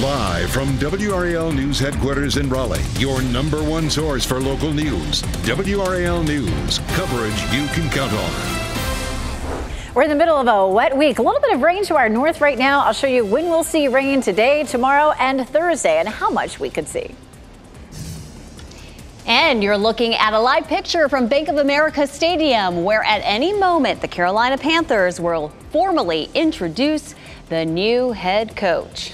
Live from WRAL News Headquarters in Raleigh, your #1 source for local news. WRAL News, coverage you can count on. We're in the middle of a wet week. A little bit of rain to our north right now. I'll show you when we'll see rain today, tomorrow, and Thursday, and how much we could see. And you're looking at a live picture from Bank of America Stadium, where at any moment the Carolina Panthers will formally introduce the new head coach.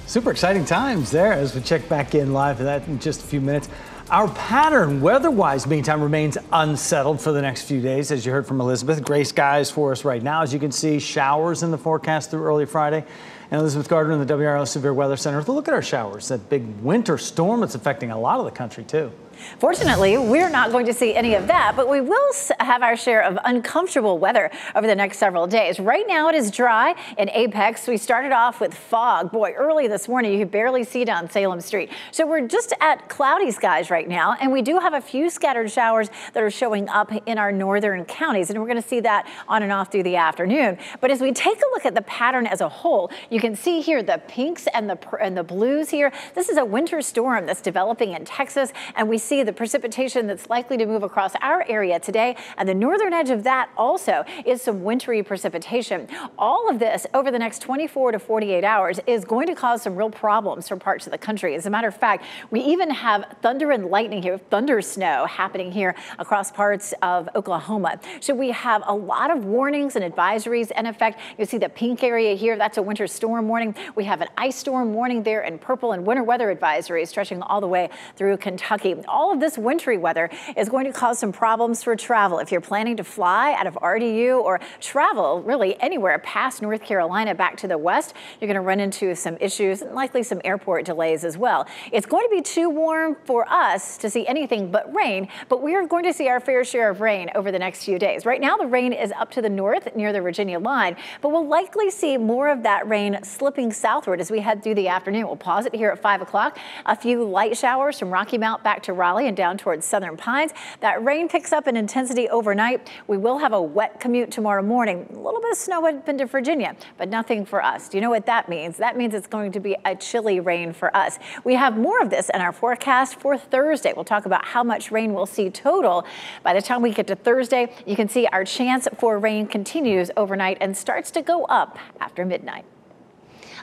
Super exciting times there as we check back in live for that in just a few minutes. Our pattern weather-wise, meantime, remains unsettled for the next few days, as you heard from Elizabeth. Gray skies for us right now. As you can see, showers in the forecast through early Friday. And Elizabeth Gardner in the WRAL Severe Weather Center with a look at our showers. That big winter storm that's affecting a lot of the country, too. Fortunately, we're not going to see any of that, but we will have our share of uncomfortable weather over the next several days. Right now, it is dry in Apex. We started off with fog. Boy, early this morning, you could barely see down Salem Street. So we're just at cloudy skies right now, and we do have a few scattered showers that are showing up in our northern counties, and we're going to see that on and off through the afternoon. But as we take a look at the pattern as a whole, you can see here the pinks and the blues here. This is a winter storm that's developing in Texas, and we see the precipitation that's likely to move across our area today, and the northern edge of that also is some wintry precipitation. All of this over the next 24 to 48 hours is going to cause some real problems for parts of the country. As a matter of fact, we even have thunder and lightning here, thunder snow happening here across parts of Oklahoma. So we have a lot of warnings and advisories in effect. You see the pink area here, that's a winter storm warning. We have an ice storm warning there in purple, and winter weather advisory stretching all the way through Kentucky. All of this wintry weather is going to cause some problems for travel. If you're planning to fly out of RDU or travel really anywhere past North Carolina back to the west, you're going to run into some issues and likely some airport delays as well. It's going to be too warm for us to see anything but rain, but we are going to see our fair share of rain over the next few days. Right now, the rain is up to the north near the Virginia line, but we'll likely see more of that rain slipping southward as we head through the afternoon. We'll pause it here at 5 o'clock. A few light showers from Rocky Mount back to Raleigh and down towards Southern Pines. That rain picks up in intensity overnight. We will have a wet commute tomorrow morning. A little bit of snow up into Virginia, but nothing for us. Do you know what that means? That means it's going to be a chilly rain for us. We have more of this in our forecast for Thursday. We'll talk about how much rain we'll see total. By the time we get to Thursday, you can see our chance for rain continues overnight and starts to go up after midnight.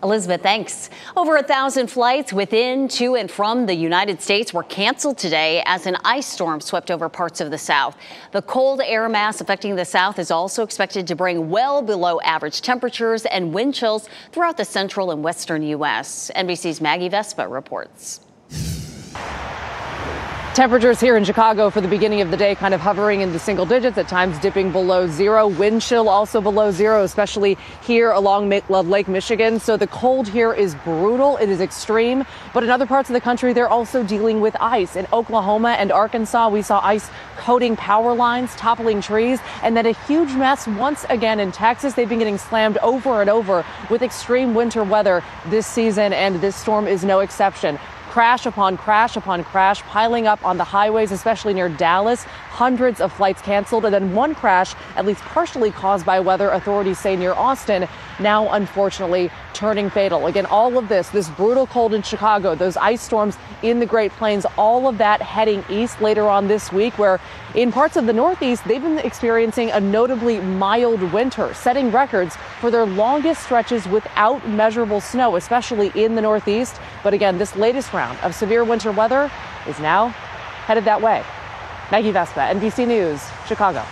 Elizabeth, thanks. Over 1,000 flights within, to, and from the United States were canceled today as an ice storm swept over parts of the South. The cold air mass affecting the South is also expected to bring well below average temperatures and wind chills throughout the central and western U.S. NBC's Maggie Vespa reports. Temperatures here in Chicago for the beginning of the day kind of hovering in the single digits, at times dipping below zero. Wind chill also below zero, especially here along Lake Michigan. So the cold here is brutal. It is extreme. But in other parts of the country, they're also dealing with ice. In Oklahoma and Arkansas, we saw ice coating power lines, toppling trees, and then a huge mess once again in Texas. They've been getting slammed over and over with extreme winter weather this season, and this storm is no exception. Crash upon crash upon crash piling up on the highways, especially near Dallas. Hundreds of flights canceled, and then one crash, at least partially caused by weather, authorities say near Austin, now unfortunately turning fatal. Again, all of this brutal cold in Chicago, those ice storms in the Great Plains, all of that heading east later on this week, where in parts of the Northeast, they've been experiencing a notably mild winter, setting records for their longest stretches without measurable snow, especially in the Northeast. But again, this latest round of severe winter weather is now headed that way. Maggie Vespa, NBC News, Chicago.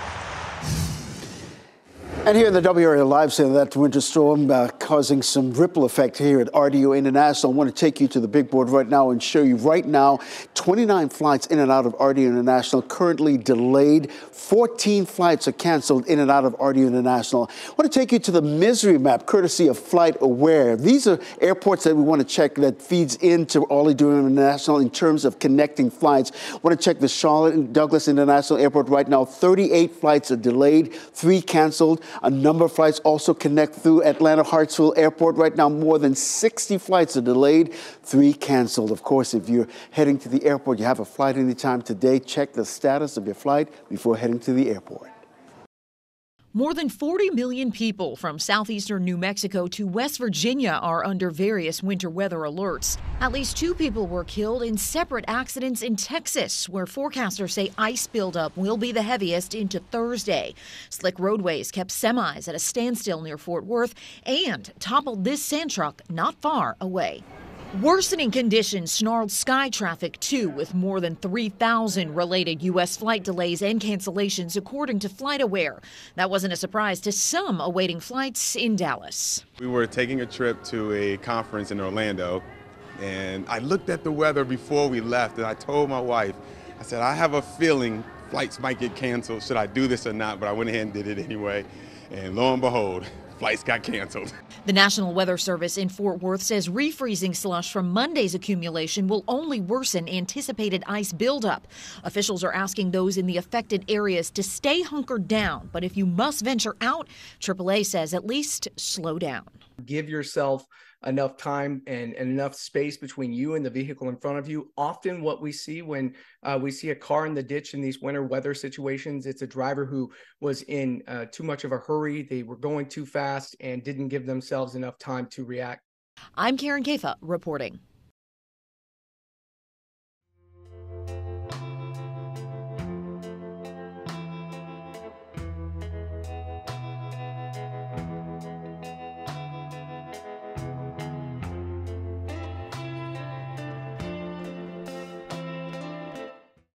And here in the WRAL Live Center, that winter storm causing some ripple effect here at RDO International. I want to take you to the big board right now and show you right now 29 flights in and out of RDO International currently delayed. 14 flights are canceled in and out of RDO International. I want to take you to the misery map courtesy of Flight Aware. These are airports that we want to check that feeds into RDO International in terms of connecting flights. I want to check the Charlotte and Douglas International Airport right now. 38 flights are delayed, 3 canceled. A number of flights also connect through Atlanta Hartsfield Airport. Right now, more than 60 flights are delayed, 3 canceled. Of course, if you're heading to the airport, you have a flight anytime today, check the status of your flight before heading to the airport. More than 40 million people from southeastern New Mexico to West Virginia are under various winter weather alerts. At least 2 people were killed in separate accidents in Texas, where forecasters say ice buildup will be the heaviest into Thursday. Slick roadways kept semis at a standstill near Fort Worth and toppled this sand truck not far away. Worsening conditions snarled sky traffic, too, with more than 3,000 related U.S. flight delays and cancellations, according to FlightAware. That wasn't a surprise to some awaiting flights in Dallas. We were taking a trip to a conference in Orlando, and I looked at the weather before we left, and I told my wife, I said, I have a feeling flights might get canceled. Should I do this or not? But I went ahead and did it anyway, and lo and behold, flights got canceled. The National Weather Service in Fort Worth says refreezing slush from Monday's accumulation will only worsen anticipated ice buildup. Officials are asking those in the affected areas to stay hunkered down, but if you must venture out, AAA says at least slow down. Give yourself enough time and enough space between you and the vehicle in front of you. Often what we see when we see a car in the ditch in these winter weather situations, it's a driver who was in too much of a hurry. They were going too fast and didn't give themselves enough time to react. I'm Karen Kafa reporting.